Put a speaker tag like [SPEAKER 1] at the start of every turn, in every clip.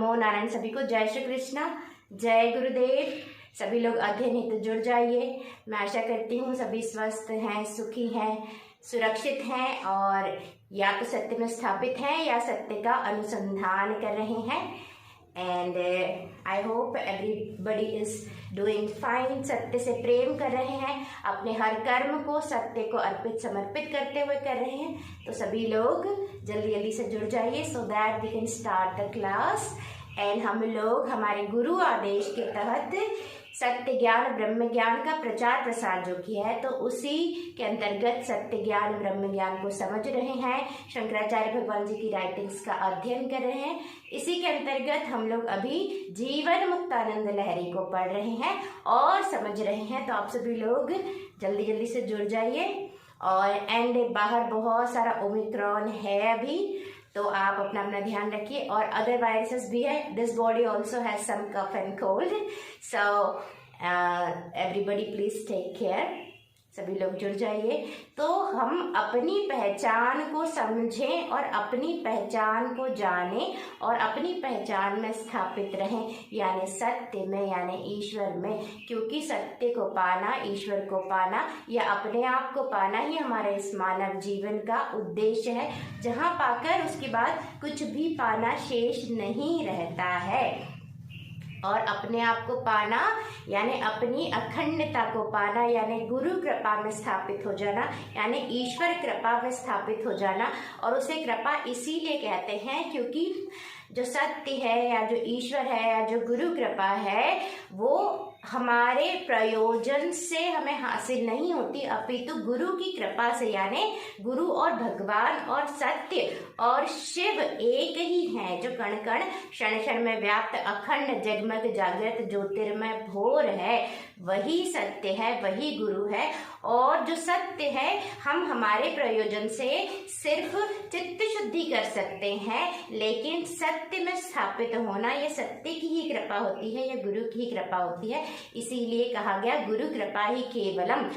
[SPEAKER 1] नमो नारायण। सभी को जय श्री कृष्णा, जय गुरुदेव। सभी लोग अध्ययन हेतु जुड़ जाइए। मैं आशा करती हूँ सभी स्वस्थ हैं, सुखी हैं, सुरक्षित हैं और या तो सत्य में स्थापित हैं या सत्य का अनुसंधान कर रहे हैं। And I hope everybody is doing fine. सत्य से प्रेम कर रहे हैं, अपने हर कर्म को सत्य को अर्पित समर्पित करते हुए कर रहे हैं। तो सभी लोग जल्दी जल्दी से जुड़ जाइए so that we can start the class. And हम लोग हमारे गुरु आदेश के तहत सत्य ज्ञान ब्रह्म ज्ञान का प्रचार प्रसार जो किया है, तो उसी के अंतर्गत सत्य ज्ञान ब्रह्म ज्ञान को समझ रहे हैं। शंकराचार्य भगवान जी की राइटिंग्स का अध्ययन कर रहे हैं। इसी के अंतर्गत हम लोग अभी जीवन मुक्तानंद लहरी को पढ़ रहे हैं और समझ रहे हैं। तो आप सभी लोग जल्दी जल्दी से जुड़ जाइए। और एंड बाहर बहुत सारा ओमिक्रॉन है अभी, तो आप अपना अपना ध्यान रखिए। और अदर वायरसेस भी है। This body also has some cough and cold, so everybody please take care. सभी लोग जुड़ जाइए। तो हम अपनी पहचान को समझें और अपनी पहचान को जानें और अपनी पहचान में स्थापित रहें, यानी सत्य में, यानी ईश्वर में। क्योंकि सत्य को पाना, ईश्वर को पाना या अपने आप को पाना ही हमारे इस मानव जीवन का उद्देश्य है, जहाँ पाकर उसके बाद कुछ भी पाना शेष नहीं रहता है। और अपने आप को पाना यानी अपनी अखंडता को पाना, यानी गुरु कृपा में स्थापित हो जाना, यानी ईश्वर कृपा में स्थापित हो जाना। और उसे कृपा इसीलिए कहते हैं क्योंकि जो सत्य है या जो ईश्वर है या जो गुरु कृपा है, वो हमारे प्रयोजन से हमें हासिल नहीं होती, अपितु गुरु की कृपा से। यानी गुरु और भगवान और सत्य और शिव एक ही हैं, जो कण कण क्षण क्षण में व्याप्त अखंड जगमग जागृत ज्योतिर्मय भोर है, वही सत्य है, वही गुरु है। और जो सत्य है हम हमारे प्रयोजन से सिर्फ चित्त शुद्धि कर सकते हैं, लेकिन सत्य में स्थापित होना ये सत्य की ही कृपा होती है, या गुरु की ही कृपा होती है। इसीलिए कहा गया गुरु कृपा ही केवलम,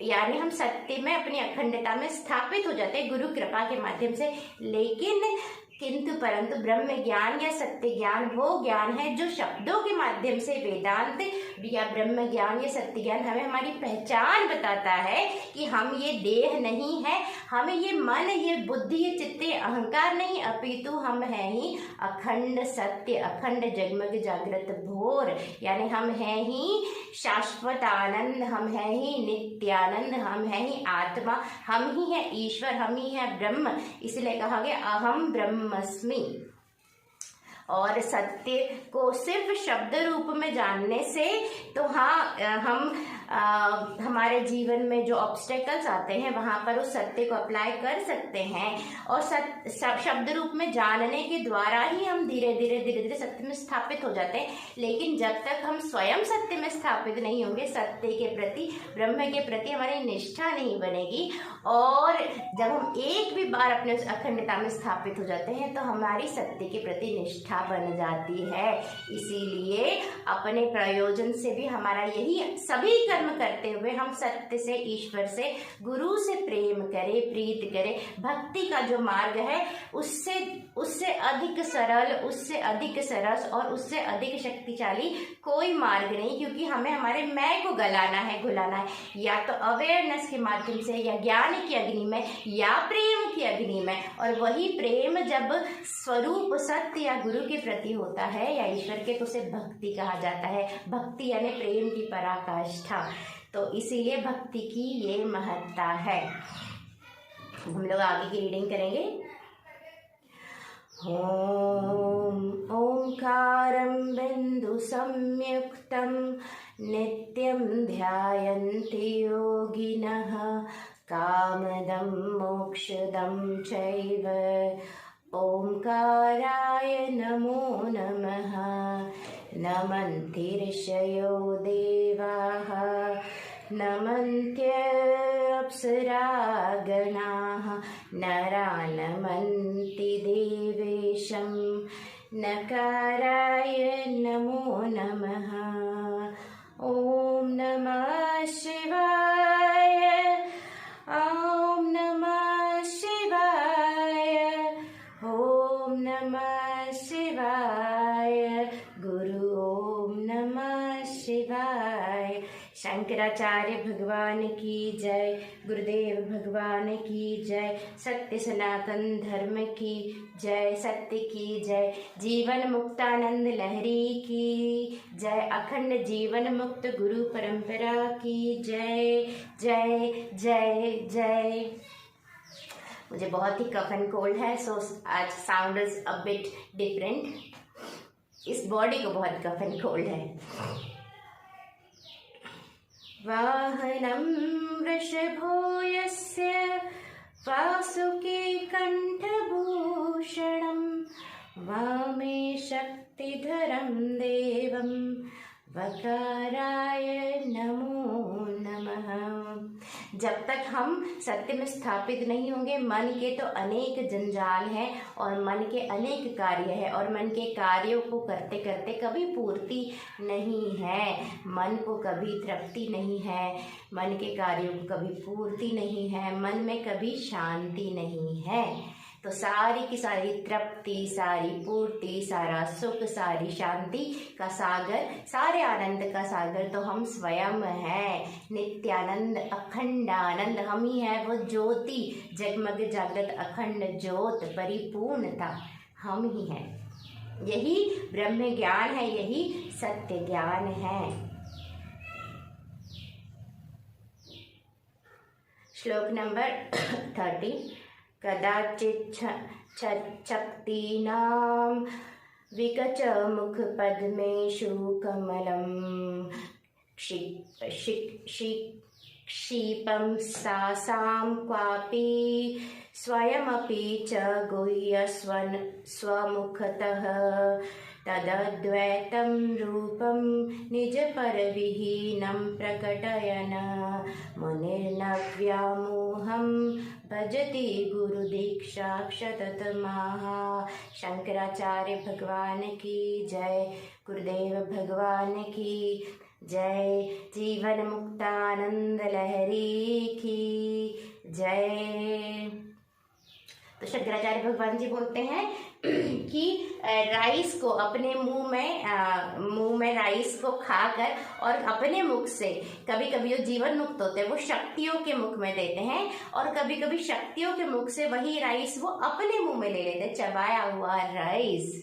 [SPEAKER 1] यानी हम सत्य में अपनी अखंडता में स्थापित हो जाते हैं गुरु कृपा के माध्यम से। लेकिन किंतु परंतु ब्रह्म ज्ञान या सत्य ज्ञान वो ज्ञान है जो शब्दों के माध्यम से वेदांत या ब्रह्म ज्ञान या सत्य ज्ञान हमें हमारी पहचान बताता है कि हम ये देह नहीं है, हमें ये मन, ये बुद्धि, ये चित्त, ये अहंकार नहीं, अपितु हम हैं ही अखंड सत्य, अखंड जगमग जागृत भोर। यानी हम हैं ही शाश्वत आनंद, हम हैं ही नित्यानंद, हम हैं ही आत्मा, हम ही है ईश्वर, हम ही है ब्रह्म। इसलिए कहा गया अहम ब्रह्मस्मि। और सत्य को सिर्फ शब्द रूप में जानने से तो हाँ, हम हमारे जीवन में जो ऑब्स्टेकल्स आते हैं वहाँ पर उस सत्य को अप्लाई कर सकते हैं। और शब्द रूप में जानने के द्वारा ही हम धीरे धीरे सत्य में स्थापित हो जाते हैं। लेकिन जब तक हम स्वयं सत्य में स्थापित नहीं होंगे, सत्य के प्रति, ब्रह्म के प्रति हमारी निष्ठा नहीं बनेगी। और जब हम एक भी बार अपने उस अखंडता में स्थापित हो जाते हैं तो हमारी सत्य के प्रति निष्ठा बन जाती है। इसीलिए अपने प्रयोजन से भी हमारा यही सभी कर्म करते हुए हम सत्य से, ईश्वर से, गुरु से प्रेम करें, प्रीत करें। भक्ति का जो मार्ग है उससे अधिक सरल, उससे अधिक सरस और उससे अधिक शक्तिशाली कोई मार्ग नहीं। क्योंकि हमें हमारे मैं को गलाना है, घुलाना है, या तो अवेयरनेस के माध्यम से, या ज्ञान की अग्नि में, या प्रेम की अग्नि में। और वही प्रेम जब स्वरूप सत्य या गुरु के प्रति होता है या ईश्वर के, तो उसे भक्ति कहा जाता है। भक्ति यानी प्रेम की पराकाष्ठा। तो इसीलिए भक्ति की ये महत्ता है। हम लोग आगे की रीडिंग करेंगे। ओम ओंकारं बिंदु संयुक्तं नित्यं ध्यायन्ति योगिनः कामदं मोक्षदं चैव ओंकाराय नमो नमः। नमन्ति ऋषयो देवाः नमन्त्यप्सरा गणाः नरा नमन्ति देवेशं नकाराय नमो नमः। ओम नमः शिवाय, ओम नमः शिवाय, ओम नमः शिवाय, शंकराचार्य भगवान की जय, गुरुदेव भगवान की जय, सत्य सनातन धर्म की जय, सत्य की जय, जीवन मुक्तानंद लहरी की जय, अखंड जीवन मुक्त गुरु परंपरा की जय जय जय जय। मुझे बहुत ही कफ एंड कोल्ड है, सो आज sound is a bit different. इस बॉडी को बहुत कफ एंड कोल्ड है। वाहनं वृषभो यस्य वासुकी कंठभूषणं, वामे शक्तिधरं देवं वकाराय नमो नमः। जब तक हम सत्य में स्थापित नहीं होंगे, मन के तो अनेक जंजाल हैं और मन के अनेक कार्य है, और मन के कार्यों को करते करते कभी पूर्ति नहीं है, मन को कभी तृप्ति नहीं है, मन के कार्यों को कभी पूर्ति नहीं है, मन में कभी शांति नहीं है। तो सारी की सारी तृप्ति, सारी पूर्ति, सारा सुख, सारी शांति का सागर, सारे आनंद का सागर तो हम स्वयं हैं। नित्यानंद अखंड आनंद हम ही है, वो ज्योति जगमग जागृत अखंड ज्योत परिपूर्णता हम ही हैं। यही ब्रह्म ज्ञान है, यही सत्य ज्ञान है। श्लोक नंबर 30। कदाचित् शक्तीनां विकच मुखपद्मेषु कमलं क्षिपं सासां क्वापि स्वयमपि च गुह्य स्वमुखतः तदद्वैतं रूपं निजपरविहीनं प्रकटयन् मुनिर्न व्यामोहं भजति गुरुदीक्षाक्षततमाः। शंकराचार्य भगवान की जय, गुरुदेव भगवान की जय, जीवन मुक्तानंद लहरी की जय। तो शंकराचार्य भगवान जी बोलते हैं कि राइस को अपने मुंह में राइस को खाकर और अपने मुख से, कभी कभी जो जीवन मुक्त होते हैं वो शक्तियों के मुख में देते हैं, और कभी कभी शक्तियों के मुख से वही राइस वो अपने मुंह में ले लेते हैं, चबाया हुआ राइस।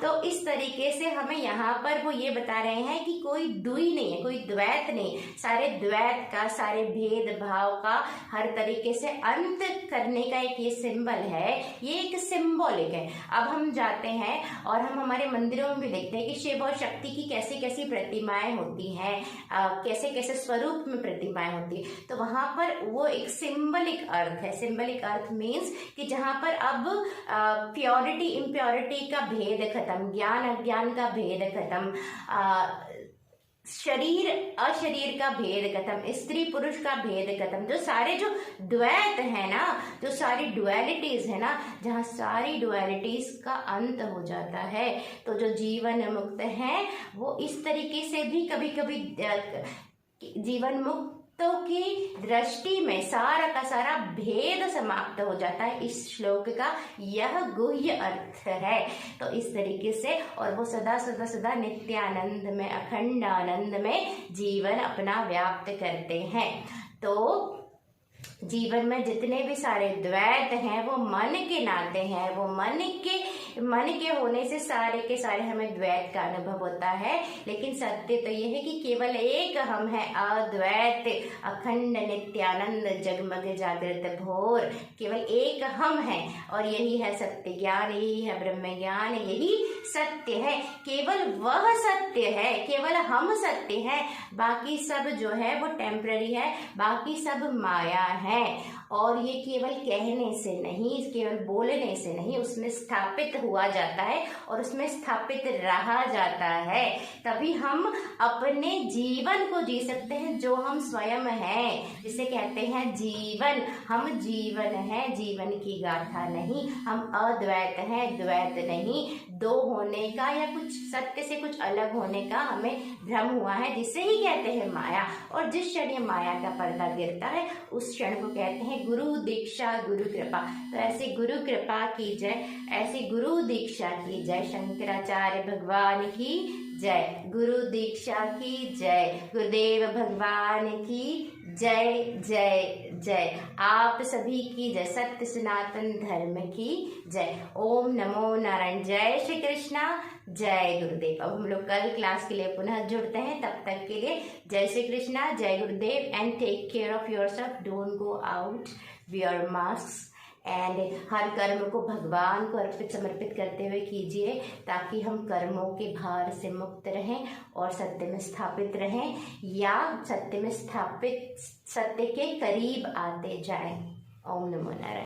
[SPEAKER 1] तो इस तरीके से हमें यहाँ पर वो ये बता रहे हैं कि कोई दुई नहीं है, कोई द्वैत नहीं, सारे द्वैत का, सारे भेदभाव का हर तरीके से अंत करने का एक ये सिंबल है, ये एक सिंबॉलिक है। अब हम जाते हैं और हम हमारे मंदिरों में भी देखते हैं कि शिव और शक्ति की कैसी कैसी प्रतिमाएं होती हैं, कैसे कैसे स्वरूप में प्रतिमाएं होती है। तो वहां पर वो एक सिंबलिक अर्थ है। सिंबलिक अर्थ मीन्स कि जहां पर अब प्योरिटी इम्प्योरिटी का भेद खत्म, ज्ञान अज्ञान का भेद खत्म, शरीर अशरीर का भेद खत्म, स्त्री पुरुष का भेद खत्म, जो सारे जो द्वैत है ना, जो सारी डुअलिटीज है ना, जहाँ सारी डुअलिटीज का अंत हो जाता है, तो जो जीवन मुक्त है वो इस तरीके से भी कभी कभी जीवन मुक्तों की दृष्टि में सारा का सारा भेद समाप्त हो जाता है। इस श्लोक का यह गुह्य अर्थ है। तो इस तरीके से, और वो सदा सदा सदा नित्यानंद में, अखंड आनंद में जीवन अपना व्याप्त करते हैं। तो जीवन में जितने भी सारे द्वैत हैं वो मन के नाते हैं, वो मन के होने से सारे के सारे हमें द्वैत का अनुभव होता है। लेकिन सत्य तो यह है कि केवल एक हम है, अद्वैत अखंड नित्यानंद जगमग जागृत भोर, केवल एक हम हैं, और यही है सत्य ज्ञान, यही है ब्रह्म ज्ञान, यही सत्य है। केवल वह सत्य है, केवल हम सत्य हैं, बाकी सब जो है वो टेम्पररी है, बाकी सब माया है। और ये केवल कहने से नहीं, केवल बोलने से नहीं, उसमें स्थापित हुआ जाता है और उसमें स्थापित रहा जाता है। तभी हम अपने जीवन को जी सकते हैं जो हम स्वयं हैं, जिसे कहते हैं जीवन। हम जीवन हैं, जीवन की गाथा नहीं, हम अद्वैत हैं, द्वैत नहीं। दो होने का या कुछ सत्य से कुछ अलग होने का हमें भ्रम हुआ है, जिसे ही कहते हैं माया। और जिस क्षण ये माया का पर्दा गिरता है उस क्षण को कहते हैं गुरु दीक्षा, गुरु कृपा। तो ऐसी गुरु कृपा की जय, ऐसी गुरु गुरु दीक्षा की जय। शंकराचार्य भगवान की जय। गुरु दीक्षा की जय। गुरुदेव भगवान की जय जय जय। आप सभी की जय। सत्य सनातन धर्म की जय। ओम नमो नारायण। जय श्री कृष्णा। जय गुरुदेव। अब हम लोग कल क्लास के लिए पुनः जुड़ते हैं, तब तक के लिए जय श्री कृष्णा, जय Gurudev and take care of yourself. Don't go out, wear mask and हर कर्म को भगवान को अर्पित समर्पित करते हुए कीजिए, ताकि हम कर्मों के भार से मुक्त रहें और सत्य में स्थापित रहें, या सत्य में स्थापित सत्य के करीब आते जाएं। ओम नमो नारायण।